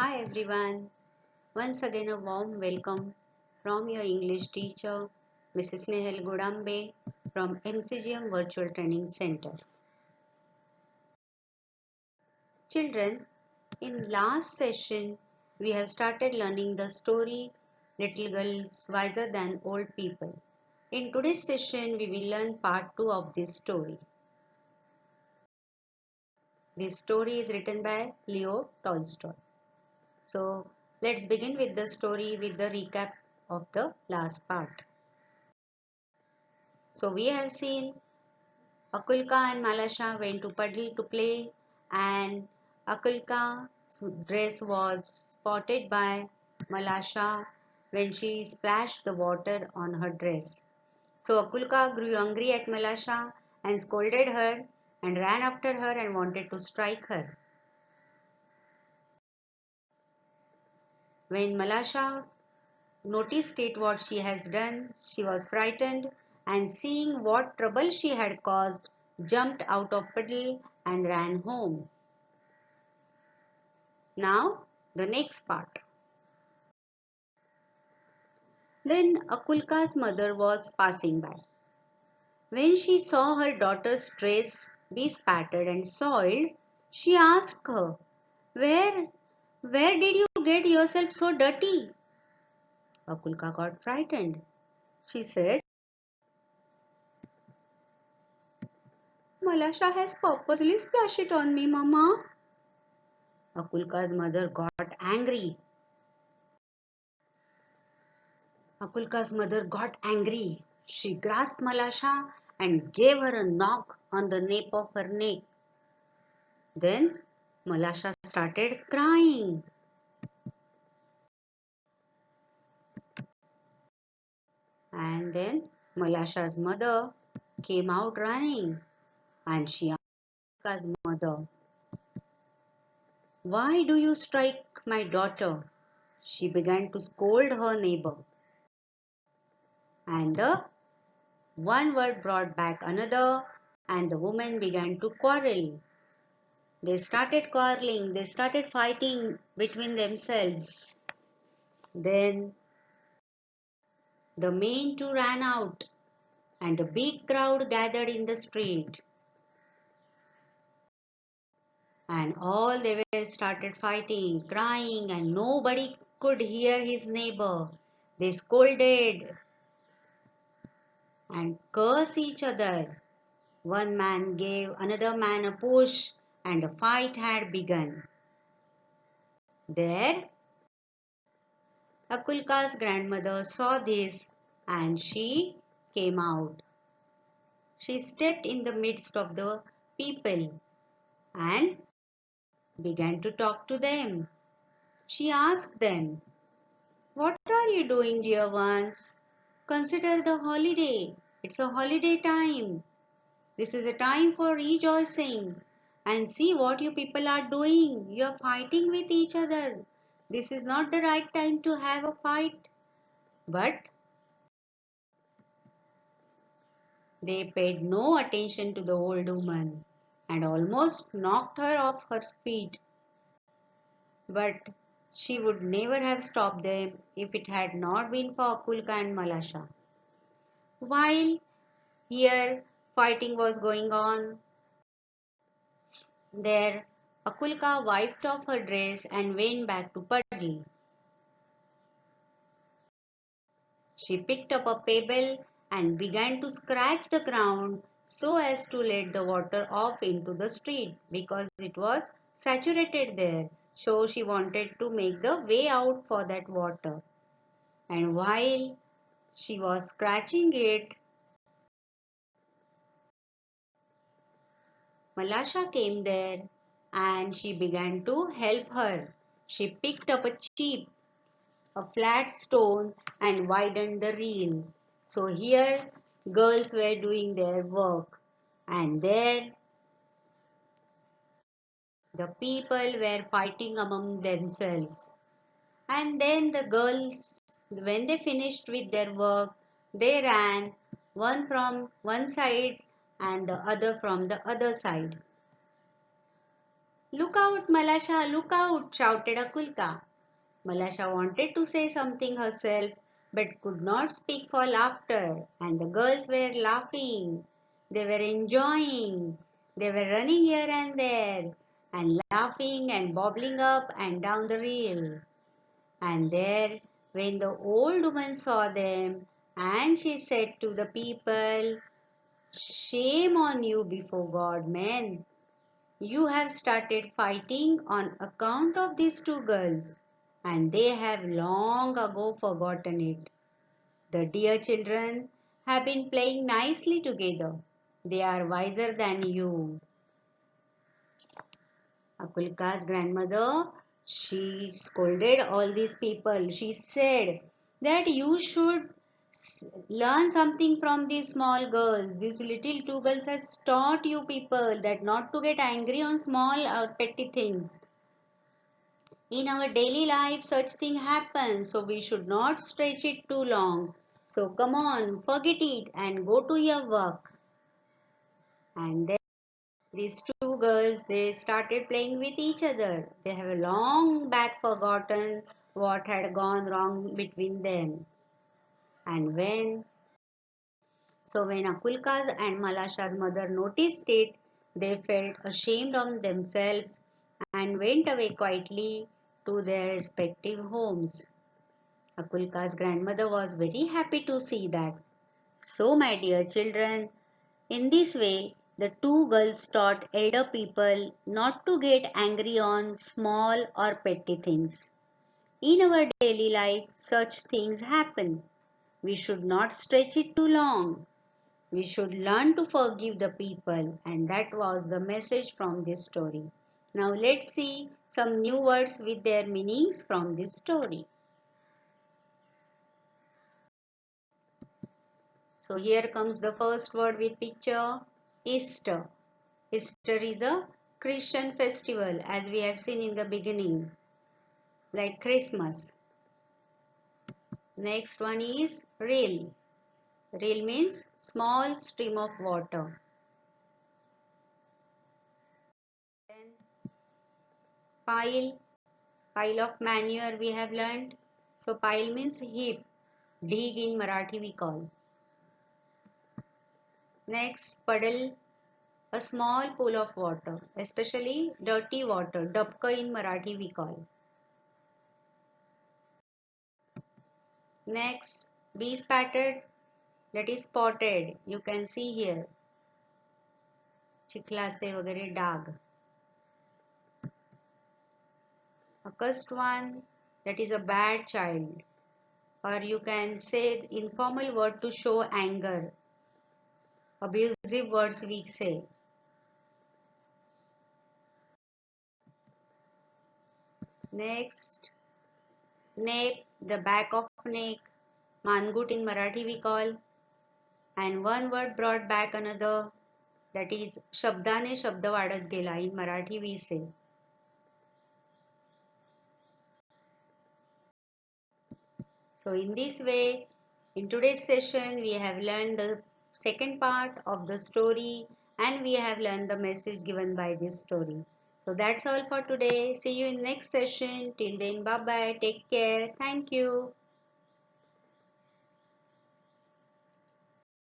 Hi everyone. Once again a warm welcome from your English teacher Mrs. Nehal Godambe from MCGM Virtual Training Center. Children, in last session we have started learning the story Little Girls Wiser Than Old People. In today's session we will learn part 2 of this story. This story is written by Leo Tolstoy. So let's begin with the story with the recap of the last part. So we have seen Akulka and Malasha went to Padli to play, and Akulka's dress was spotted by Malasha when she splashed the water on her dress. So Akulka grew angry at Malasha and scolded her and ran after her and wanted to strike her. When Malasha noticed it what she has done, she was frightened and seeing what trouble she had caused, jumped out of puddle and ran home. Now the next part. Then Akulka's mother was passing by. When she saw her daughter's dress bespattered and soiled, she asked her, Where, where did you get yourself so dirty? Akulka got frightened. She said, Malasha has purposely splashed it on me, Mama. Akulka's mother got angry. Akulka's mother got angry. She grasped Malasha and gave her a knock on the nape of her neck. Then Malasha started crying. And then Malasha's mother came out running and she asked Akulka's mother, Why do you strike my daughter? She began to scold her neighbor. And the one word brought back another, and the women began to quarrel. They started quarreling, they started fighting between themselves. Then the main two ran out, and a big crowd gathered in the street. And all they were started fighting, crying, and nobody could hear his neighbor. They scolded and cursed each other. One man gave another man a push, and a fight had begun. There, Akulka's grandmother saw this and she came out. She stepped in the midst of the people and began to talk to them. She asked them, What are you doing, dear ones? Consider the holiday. It's a holiday time. This is a time for rejoicing. And see what you people are doing. You are fighting with each other. This is not the right time to have a fight. But they paid no attention to the old woman and almost knocked her off her feet. But she would never have stopped them if it had not been for Akulka and Malasha. While here fighting was going on, there Akulka wiped off her dress and went back to Padli. She picked up a pebble and began to scratch the ground so as to let the water off into the street because it was saturated there. So she wanted to make the way out for that water. And while she was scratching it, Malasha came there and she began to help her. She picked up a flat stone and widened the reel. So here girls were doing their work and there the people were fighting among themselves. And then the girls, when they finished with their work, they ran one from one side and the other from the other side. Look out, Malasha, look out, shouted Akulka. Malasha wanted to say something herself but could not speak for laughter, and the girls were laughing. They were enjoying. They were running here and there and laughing and bobbling up and down the reel. And there, when the old woman saw them, and she said to the people, "Shame on you before God, men. You have started fighting on account of these two girls, and they have long ago forgotten it. The dear children have been playing nicely together. They are wiser than you." Akulka's grandmother, she scolded all these people. She said that you should learn something from these small girls. These little two girls has taught you people that not to get angry on small or petty things. In our daily life, such thing happens, so we should not stretch it too long. So come on, forget it and go to your work. And then these two girls, they started playing with each other. They have long back forgotten what had gone wrong between them. And when Akulka's and Malasha's mother noticed it, they felt ashamed of themselves and went away quietly to their respective homes. Akulka's grandmother was very happy to see that. So, my dear children, in this way, the two girls taught elder people not to get angry on small or petty things. In our daily life, such things happen. We should not stretch it too long. We should learn to forgive the people, and that was the message from this story. Now, let's see some new words with their meanings from this story. So here comes the first word with picture, Easter. Easter is a Christian festival as we have seen in the beginning, like Christmas. Next one is rill. Rill means small stream of water. Then pile, pile of manure we have learned. So pile means heap. Dhig in Marathi we call. Next, puddle, a small pool of water, especially dirty water. Dabka in Marathi we call. Next, be spattered, that is spotted. You can see here. चिखलाचे वगैरे डाग. Accursed one, that is a bad child. Or you can say informal word to show anger. Abusive words we say. Next, nape, the back of neck. Mangut in Marathi we call. And one word brought back another. That is शब्दाने शब्द वाढत गेला. In Marathi we say. So in this way, in today's session, we have learned the second part of the story and we have learned the message given by this story. So that's all for today. See you in next session. Till then, bye bye. Take care. Thank you.